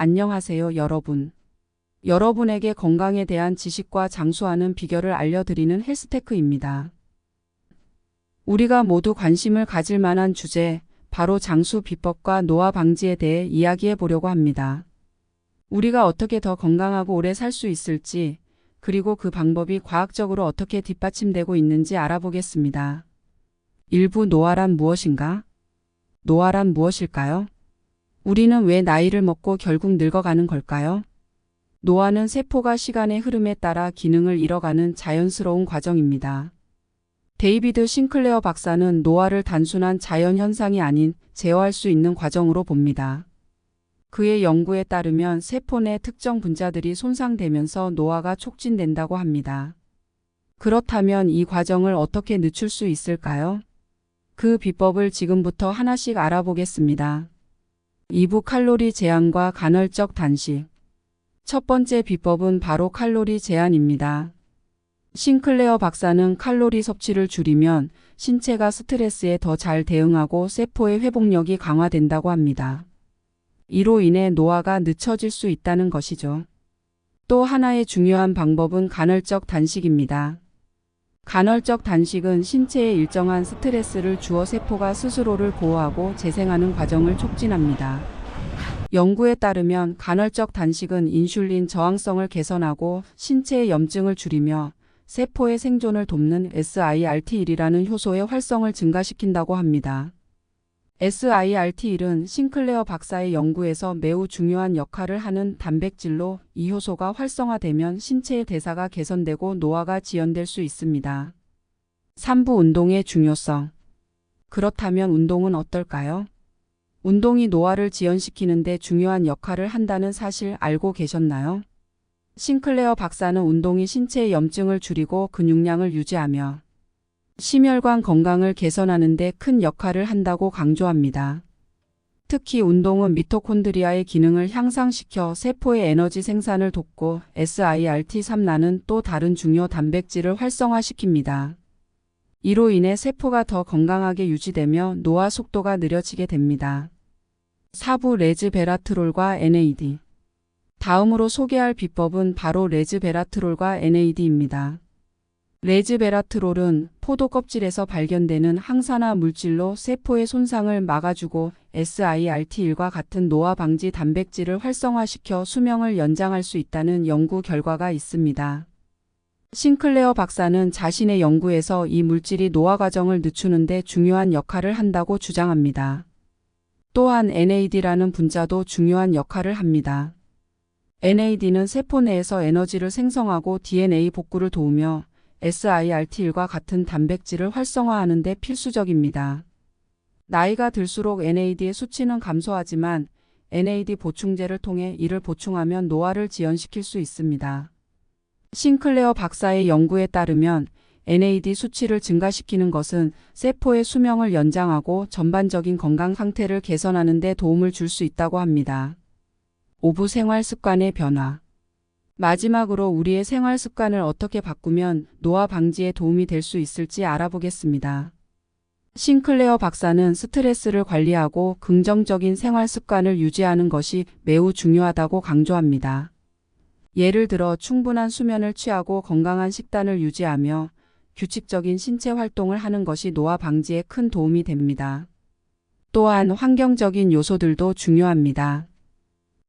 안녕하세요, 여러분. 여러분에게 건강에 대한 지식과 장수하는 비결을 알려드리는 헬스테크입니다. 우리가 모두 관심을 가질 만한 주제, 바로 장수 비법과 노화 방지에 대해 이야기해 보려고 합니다. 우리가 어떻게 더 건강하고 오래 살 수 있을지, 그리고 그 방법이 과학적으로 어떻게 뒷받침되고 있는지 알아보겠습니다. 1부 노화란 무엇인가? 노화란 무엇일까요? 우리는 왜 나이를 먹고 결국 늙어가는 걸까요? 노화는 세포가 시간의 흐름에 따라 기능을 잃어가는 자연스러운 과정입니다. 데이비드 싱클레어 박사는 노화를 단순한 자연현상이 아닌 제어할 수 있는 과정으로 봅니다. 그의 연구에 따르면 세포 내 특정 분자들이 손상되면서 노화가 촉진된다고 합니다. 그렇다면 이 과정을 어떻게 늦출 수 있을까요? 그 비법을 지금부터 하나씩 알아보겠습니다. 2부 칼로리 제한과 간헐적 단식. 첫 번째 비법은 바로 칼로리 제한입니다. 싱클레어 박사는 칼로리 섭취를 줄이면 신체가 스트레스에 더 잘 대응하고 세포의 회복력이 강화된다고 합니다. 이로 인해 노화가 늦춰질 수 있다는 것이죠. 또 하나의 중요한 방법은 간헐적 단식입니다. 간헐적 단식은 신체에 일정한 스트레스를 주어 세포가 스스로를 보호하고 재생하는 과정을 촉진합니다. 연구에 따르면 간헐적 단식은 인슐린 저항성을 개선하고 신체의 염증을 줄이며 세포의 생존을 돕는 SIRT1이라는 효소의 활성을 증가시킨다고 합니다. SIRT1은 싱클레어 박사의 연구에서 매우 중요한 역할을 하는 단백질로 이 효소가 활성화되면 신체의 대사가 개선되고 노화가 지연될 수 있습니다. 3부 운동의 중요성. 그렇다면 운동은 어떨까요? 운동이 노화를 지연시키는 데 중요한 역할을 한다는 사실 알고 계셨나요? 싱클레어 박사는 운동이 신체의 염증을 줄이고 근육량을 유지하며 심혈관 건강을 개선하는 데 큰 역할을 한다고 강조합니다. 특히 운동은 미토콘드리아의 기능을 향상시켜 세포의 에너지 생산을 돕고 SIRT3라는 또 다른 중요 단백질을 활성화시킵니다. 이로 인해 세포가 더 건강하게 유지되며 노화 속도가 느려지게 됩니다. 4부 레즈베라트롤과 NAD. 다음으로 소개할 비법은 바로 레즈베라트롤과 NAD입니다. 레즈베라트롤은 포도 껍질에서 발견되는 항산화 물질로 세포의 손상을 막아주고 SIRT1과 같은 노화 방지 단백질을 활성화시켜 수명을 연장할 수 있다는 연구 결과가 있습니다. 싱클레어 박사는 자신의 연구에서 이 물질이 노화 과정을 늦추는 데 중요한 역할을 한다고 주장합니다. 또한 NAD라는 분자도 중요한 역할을 합니다. NAD는 세포 내에서 에너지를 생성하고 DNA 복구를 도우며 SIRT1과 같은 단백질을 활성화하는 데 필수적입니다. 나이가 들수록 NAD의 수치는 감소하지만 NAD 보충제를 통해 이를 보충하면 노화를 지연시킬 수 있습니다. 싱클레어 박사의 연구에 따르면 NAD 수치를 증가시키는 것은 세포의 수명을 연장하고 전반적인 건강 상태를 개선하는 데 도움을 줄 수 있다고 합니다. 5부 생활 습관의 변화. 마지막으로 우리의 생활 습관을 어떻게 바꾸면 노화 방지에 도움이 될 수 있을지 알아보겠습니다. 싱클레어 박사는 스트레스를 관리하고 긍정적인 생활 습관을 유지하는 것이 매우 중요하다고 강조합니다. 예를 들어 충분한 수면을 취하고 건강한 식단을 유지하며 규칙적인 신체 활동을 하는 것이 노화 방지에 큰 도움이 됩니다. 또한 환경적인 요소들도 중요합니다.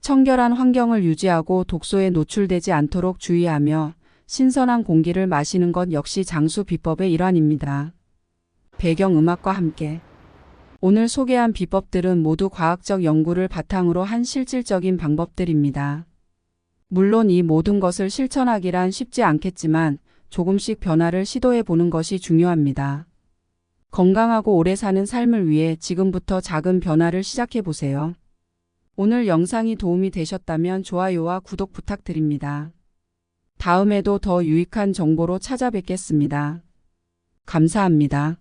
청결한 환경을 유지하고 독소에 노출되지 않도록 주의하며 신선한 공기를 마시는 것 역시 장수 비법의 일환입니다. 배경음악과 함께. 오늘 소개한 비법들은 모두 과학적 연구를 바탕으로 한 실질적인 방법들입니다. 물론 이 모든 것을 실천하기란 쉽지 않겠지만 조금씩 변화를 시도해 보는 것이 중요합니다. 건강하고 오래 사는 삶을 위해 지금부터 작은 변화를 시작해 보세요. 오늘 영상이 도움이 되셨다면 좋아요와 구독 부탁드립니다. 다음에도 더 유익한 정보로 찾아뵙겠습니다. 감사합니다.